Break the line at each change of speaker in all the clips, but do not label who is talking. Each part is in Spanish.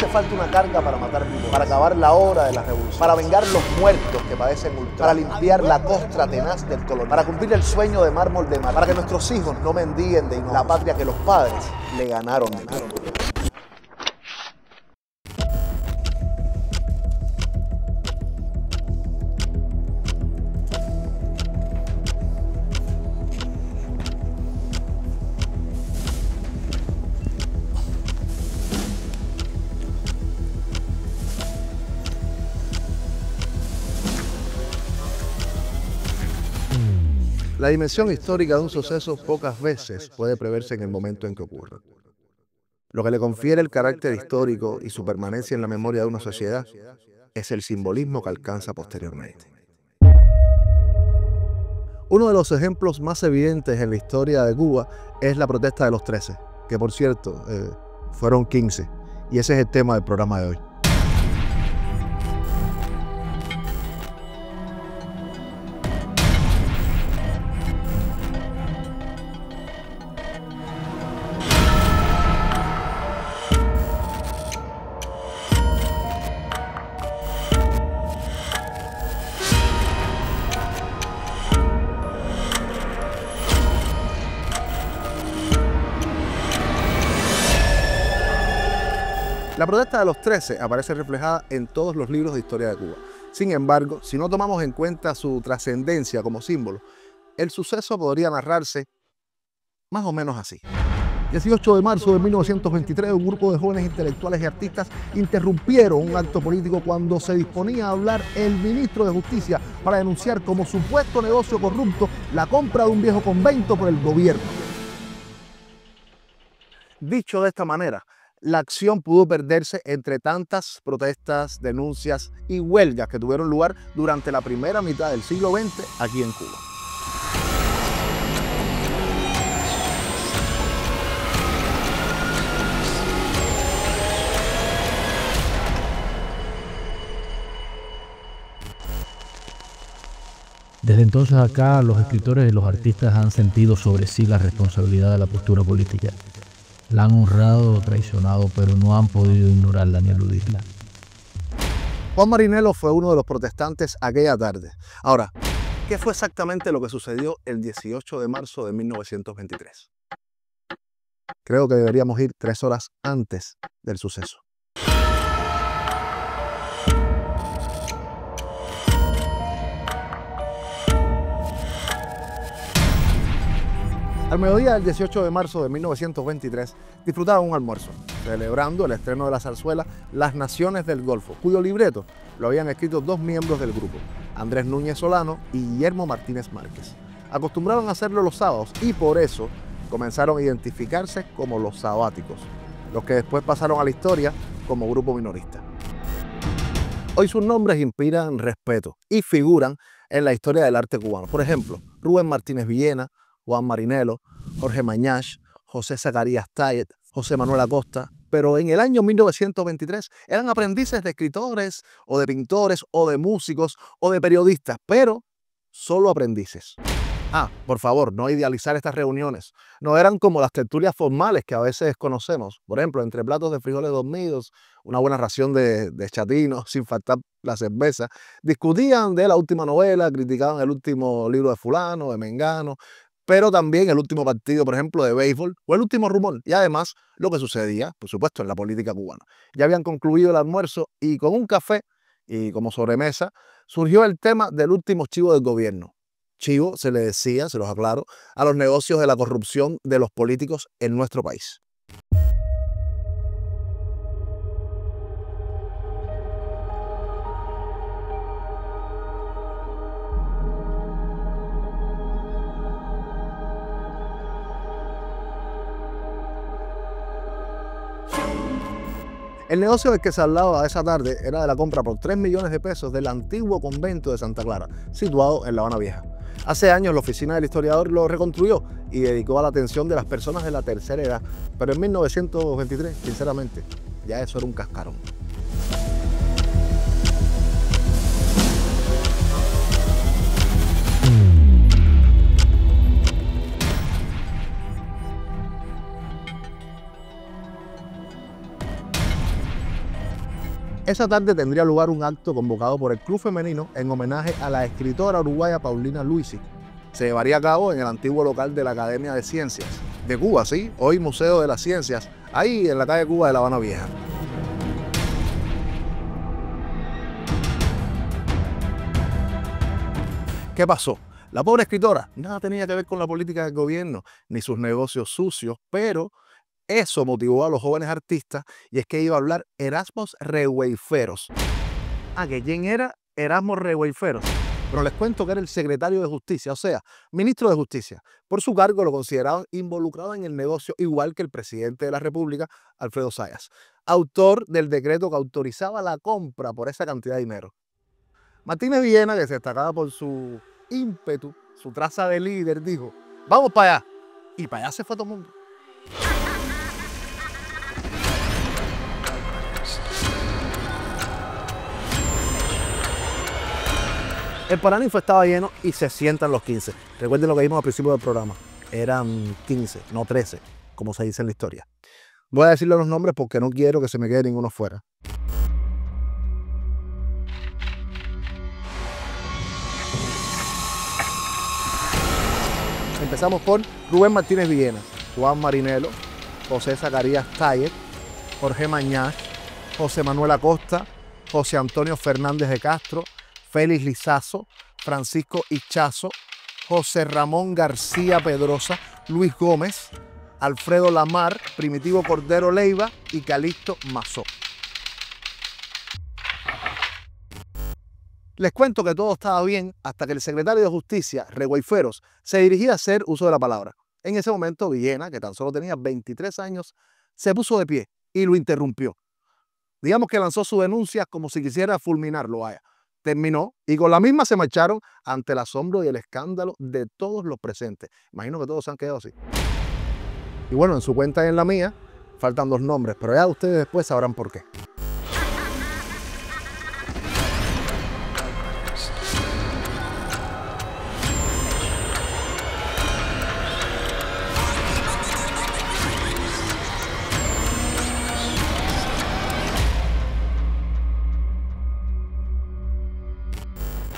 falta una carga para matar vivos, para acabar la hora de la revolución, para vengar los muertos que padecen ultraje, para limpiar la costra tenaz del colonialismo, para cumplir el sueño de mármol de mar, para que nuestros hijos no mendiguen de la patria que los padres le ganaron de nuevo. La dimensión histórica de un suceso pocas veces puede preverse en el momento en que ocurre. Lo que le confiere el carácter histórico y su permanencia en la memoria de una sociedad es el simbolismo que alcanza posteriormente. Uno de los ejemplos más evidentes en la historia de Cuba es la protesta de los 13, que por cierto fueron 15, y ese es el tema del programa de hoy. La protesta de los 13 aparece reflejada en todos los libros de historia de Cuba. Sin embargo, si no tomamos en cuenta su trascendencia como símbolo, el suceso podría narrarse más o menos así. 18 de marzo de 1923, un grupo de jóvenes intelectuales y artistas interrumpieron un acto político cuando se disponía a hablar el ministro de Justicia para denunciar como supuesto negocio corrupto la compra de un viejo convento por el gobierno. Dicho de esta manera, la acción pudo perderse entre tantas protestas, denuncias y huelgas que tuvieron lugar durante la primera mitad del siglo XX aquí en Cuba.
Desde entonces acá, los escritores y los artistas han sentido sobre sí la responsabilidad de la postura política. La han honrado o traicionado, pero no han podido ignorarla ni eludirla.
Juan Marinelo fue uno de los protestantes aquella tarde. Ahora, ¿qué fue exactamente lo que sucedió el 18 de marzo de 1923? Creo que deberíamos ir 3 horas antes del suceso. Al mediodía del 18 de marzo de 1923 disfrutaban un almuerzo, celebrando el estreno de la zarzuela Las Naciones del Golfo, cuyo libreto lo habían escrito 2 miembros del grupo, Andrés Núñez Solano y Guillermo Martínez Márquez. Acostumbraban a hacerlo los sábados y por eso comenzaron a identificarse como los sabáticos, los que después pasaron a la historia como grupo minorista. Hoy sus nombres inspiran respeto y figuran en la historia del arte cubano. Por ejemplo, Rubén Martínez Villena, Juan Marinelo, Jorge Mañach, José Zacarías Tayet, José Manuel Acosta, pero en el año 1923 eran aprendices de escritores o de pintores o de músicos o de periodistas, pero solo aprendices. Por favor, no idealizar estas reuniones. No eran como las tertulias formales que a veces conocemos. Por ejemplo, entre platos de frijoles dormidos, una buena ración de chatino, sin faltar la cerveza. Discutían de la última novela, criticaban el último libro de fulano, de mengano, pero también el último partido, por ejemplo, de béisbol o el último rumor. Y además, lo que sucedía, por supuesto, en la política cubana. Ya habían concluido el almuerzo y con un café y como sobremesa surgió el tema del último chivo del gobierno. Chivo se le decía, se los aclaro, a los negocios de la corrupción de los políticos en nuestro país. El negocio del que se hablaba esa tarde era de la compra por 3 millones de pesos del antiguo convento de Santa Clara, situado en La Habana Vieja. Hace años la oficina del historiador lo reconstruyó y dedicó a la atención de las personas de la tercera edad, pero en 1923, sinceramente, ya eso era un cascarón. Esa tarde tendría lugar un acto convocado por el Club Femenino en homenaje a la escritora uruguaya Paulina Luisi. Se llevaría a cabo en el antiguo local de la Academia de Ciencias de Cuba, ¿sí? Hoy Museo de las Ciencias, ahí en la calle Cuba de La Habana Vieja. ¿Qué pasó? La pobre escritora nada tenía que ver con la política del gobierno ni sus negocios sucios, pero eso motivó a los jóvenes artistas, y es que iba a hablar Erasmus Regueiferos. ¿Que quién era Erasmus Regueiferos? Pero les cuento que era el secretario de Justicia, o sea, ministro de Justicia. Por su cargo lo consideraban involucrado en el negocio, igual que el presidente de la República, Alfredo Zayas, autor del decreto que autorizaba la compra por esa cantidad de dinero. Martínez Villena, que se destacaba por su ímpetu, su traza de líder, dijo: vamos para allá. Y para allá se fue todo el mundo. El Paraninfo estaba lleno y se sientan los 15. Recuerden lo que vimos al principio del programa. Eran 15, no 13, como se dice en la historia. Voy a decirle los nombres porque no quiero que se me quede ninguno fuera. Empezamos con Rubén Martínez Villena, Juan Marinelo, José Zacarías Taller, Jorge Mañach, José Manuel Acosta, José Antonio Fernández de Castro, Félix Lizazo, Francisco Hichazo, José Ramón García Pedrosa, Luis Gómez, Alfredo Lamar, Primitivo Cordero Leiva y Calixto Mazó. Les cuento que todo estaba bien hasta que el secretario de Justicia, Regueiferos, se dirigía a hacer uso de la palabra. En ese momento, Villena, que tan solo tenía 23 años, se puso de pie y lo interrumpió. Digamos que lanzó su denuncia como si quisiera fulminarlo. Terminó y con la misma se marcharon ante el asombro y el escándalo de todos los presentes. Imagino que todos se han quedado así. Y bueno, en su cuenta y en la mía faltan 2 nombres, pero ya ustedes después sabrán por qué.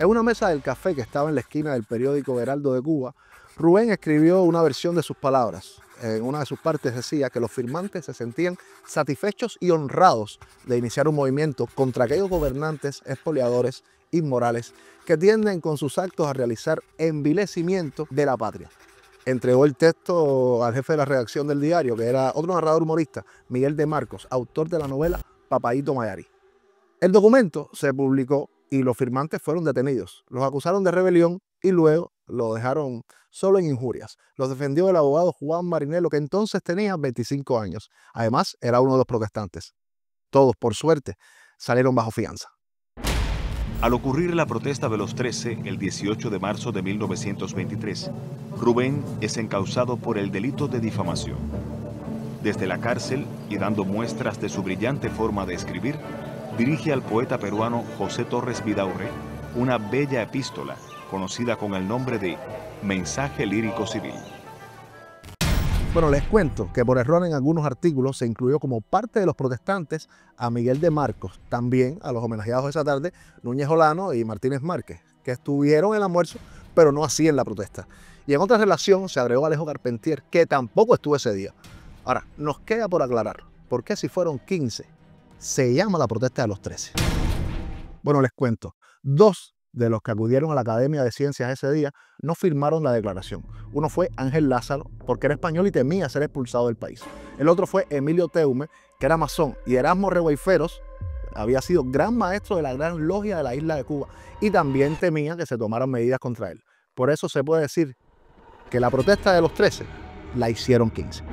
En una mesa del café que estaba en la esquina del periódico Heraldo de Cuba, Rubén escribió una versión de sus palabras. En una de sus partes decía que los firmantes se sentían satisfechos y honrados de iniciar un movimiento contra aquellos gobernantes expoliadores, inmorales, que tienden con sus actos a realizar envilecimiento de la patria. Entregó el texto al jefe de la redacción del diario, que era otro narrador humorista, Miguel de Marcos, autor de la novela Papayito Mayari. El documento se publicó y los firmantes fueron detenidos. Los acusaron de rebelión y luego lo dejaron solo en injurias. Los defendió el abogado Juan Marinelo, que entonces tenía 25 años. Además, era uno de los protestantes. Todos, por suerte, salieron bajo fianza.
Al ocurrir la protesta de los 13, el 18 de marzo de 1923, Rubén es encausado por el delito de difamación. Desde la cárcel, y dando muestras de su brillante forma de escribir, dirige al poeta peruano José Torres Vidaurre una bella epístola conocida con el nombre de Mensaje Lírico Civil.
Bueno, les cuento que por error en algunos artículos se incluyó como parte de los protestantes a Miguel de Marcos, también a los homenajeados esa tarde, Núñez Olano y Martínez Márquez, que estuvieron en el almuerzo, pero no así en la protesta. Y en otra relación se agregó Alejo Carpentier, que tampoco estuvo ese día. Ahora, nos queda por aclarar, ¿por qué si fueron 15? Se llama la protesta de los 13. Bueno, les cuento. 2 de los que acudieron a la Academia de Ciencias ese día no firmaron la declaración. Uno fue Ángel Lázaro, porque era español y temía ser expulsado del país. El otro fue Emilio Teume, que era masón, y Erasmus Regueiferos había sido gran maestro de la Gran Logia de la isla de Cuba y también temía que se tomaran medidas contra él. Por eso se puede decir que la protesta de los 13 la hicieron 15.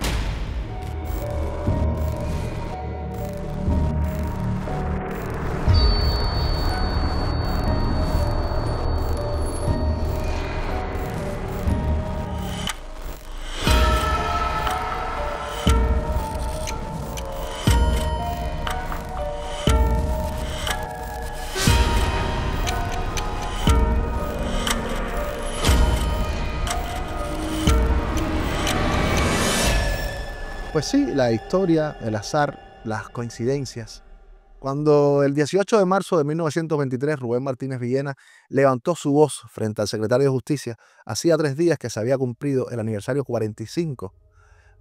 Pues sí, la historia, el azar, las coincidencias Cuando el 18 de marzo de 1923 Rubén Martínez Villena levantó su voz frente al secretario de Justicia, hacía 3 días que se había cumplido el aniversario 45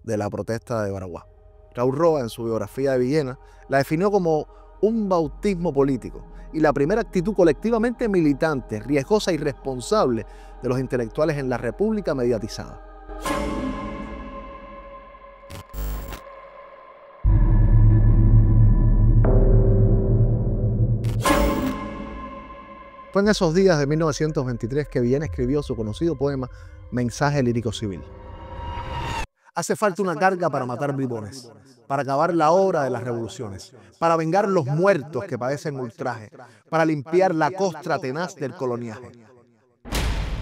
de la protesta de Baraguá. Raúl Roa, en su biografía de Villena, la definió como un bautismo político y la primera actitud colectivamente militante, riesgosa y responsable de los intelectuales en la República mediatizada. Fue en esos días de 1923 que Villena escribió su conocido poema Mensaje lírico civil. Hace falta una carga para matar bribones, para acabar la obra de las revoluciones, para vengar los muertos que padecen ultraje, para limpiar la costra tenaz del coloniaje.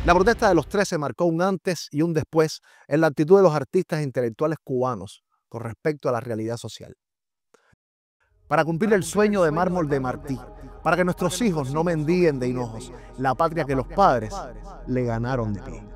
La protesta de los 13 marcó un antes y un después en la actitud de los artistas e intelectuales cubanos con respecto a la realidad social. Para cumplir el sueño de mármol de Martí, para que nuestros hijos no mendiguen de hinojos la patria que los padres le ganaron de pie.